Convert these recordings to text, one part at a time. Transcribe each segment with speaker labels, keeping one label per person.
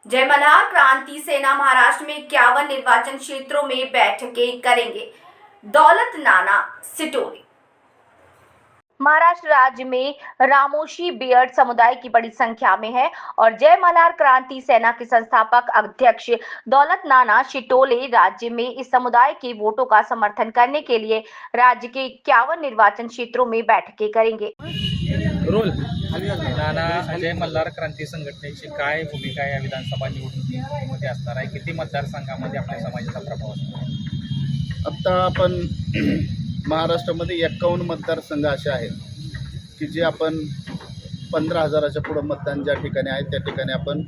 Speaker 1: जय मल्हार क्रांति सेना महाराष्ट्र में 51 निर्वाचन क्षेत्रों में बैठकें करेंगे। दौलत नाना सिटोरी। महाराष्ट्र राज्य में रामोशी बियर्ड समुदाय की बड़ी संख्या में है और जय मल्हार क्रांति सेना के संस्थापक अध्यक्ष दौलत नाना शिटोले राज्य में इस समुदाय के वोटों का समर्थन करने के लिए राज्य के 51 निर्वाचन क्षेत्रों में बैठकें करेंगे।
Speaker 2: रोल नाना जय मल्हार क्रांती संघटनेची काय भूमिका आहे? या विधानसभा निवडणुकीमध्ये असणार आहे? किती मतदारसंघामध्ये आपल्या समाजाचा प्रभाव असणार?
Speaker 3: आता आपण महाराष्ट्रामध्ये 51 मतदारसंघ असे आहेत की जे आपण 15,000च्या पुढं मतदान ज्या ठिकाणी आहे त्या ठिकाणी आपण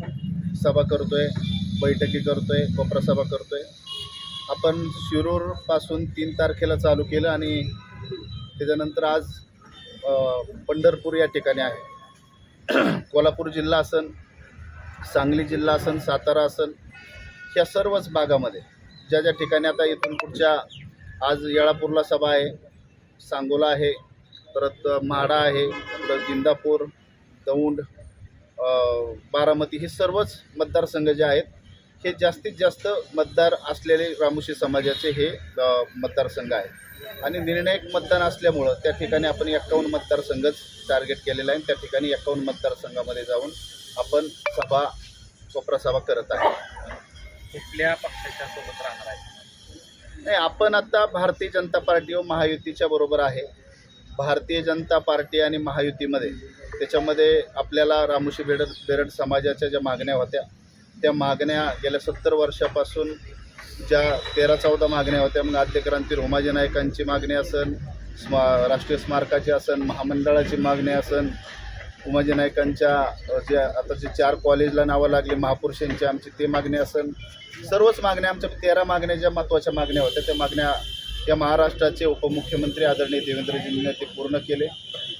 Speaker 3: सभा करतोय, बैठकी करतोय, कोपरा सभा करतोय। आपण शिरूरपासून 3 तारखेला चालू केलं आणि त्याच्यानंतर आज पंढरपूर या ठिकाणी आहे। कोल्हापूर जिल्हा असन, सांगली जिल्हा असन, सातारा असन, ह्या सर्वच भागामध्ये ज्या ज्या ठिकाणी आता इथून पुढच्या आज येळापूरला सभा आहे, सांगोला आहे, परत म्हाडा आहे, परत इंदापूर, दौंड, बारामती, हे सर्वच मतदारसंघ जे आहेत हे जास्तीत जास्त मतदार असलेले रामोशी समाजाचे हे मतदारसंघ आहेत आणि निर्णायक मतदान असल्यामुळं त्या ठिकाणी आपण 51 मतदारसंघच टार्गेट केलेला आहे। त्या ठिकाणी 51 मतदारसंघामध्ये जाऊन आपण सभा कोपरा सभा करत आहे।
Speaker 2: कुठल्या पक्षाच्या सोबत राहणार आहे?
Speaker 3: नाही, आपण आता भारतीय जनता पार्टी व महायुतीच्या बरोबर आहे। भारतीय जनता पार्टी आणि महायुतीमध्ये त्याच्यामध्ये आपल्याला रामोशी बेरड समाजाच्या ज्या मागण्या होत्या त्या मागण्या गेल्या 70 वर्षापासून ज्या 13-14 मागण्या होत्या, मग आद्यक्रांती रोमाजी नायकांची मागणी असन, राष्ट्रीय स्मारकाची असन, महामंडळाची मागणी असन, उमाजी नायकांच्या जे आता जे 4 कॉलेजला नावं लागली महापुरुषांची आमची ते मागणी असन, सर्वच मागण्या आमच्या 13 मागण्या ज्या महत्त्वाच्या मागण्या होत्या त्या मागण्या या महाराष्ट्राचे उपमुख्यमंत्री आदरणीय देवेंद्रजींनी ते पूर्ण केले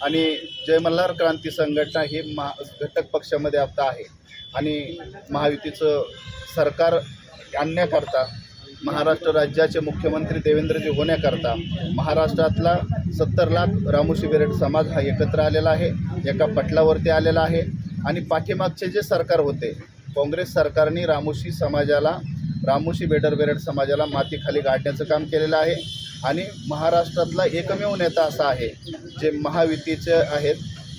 Speaker 3: आणि जय मल्हार क्रांती संघटना ही घटक पक्षामध्ये आता आहे आणि महायुतीचं सरकार आणण्याकरता महाराष्ट्र राज्याचे मुख्यमंत्री देवेंद्रजी होण्याकरता महाराष्ट्रातला 70 लाख रामोशी बेरड समाज हा एकत्र आलेला आहे, एका पटलावरती आलेला आहे आणि पाठीमागचे जे सरकार होते काँग्रेस सरकारने रामोशी बेरड समाजाला मातीखाली गाडण्याचं काम केलेलं आहे आणि महाराष्ट्रातला एकमेव नेता असा आहे जे महायुतीचे आहेत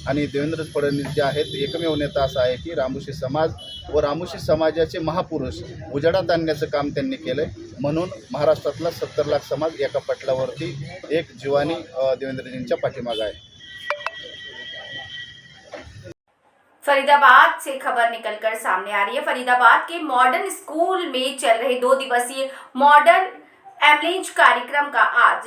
Speaker 3: आणि देवेंद्र फडणवीस जे आहेत एकमेव नेता असा आहे की रामोशी समाज व रामोशी समाजाचे महापुरुष उजेडात आणण्याचं काम त्यांनी केलं आहे। म्हणून महाराष्ट्रातला 70 लाख समाज एका पटलावरती एक जीवानी देवेंद्रजींच्या पाठीमागे आहे।
Speaker 1: फरीदाबाद से खबर निकलकर सामने आ रही है। फरीदाबाद के मॉडर्न स्कूल में चल रहे 2 दिवसीय मॉडर्न एमलेंज कार्यक्रम का आज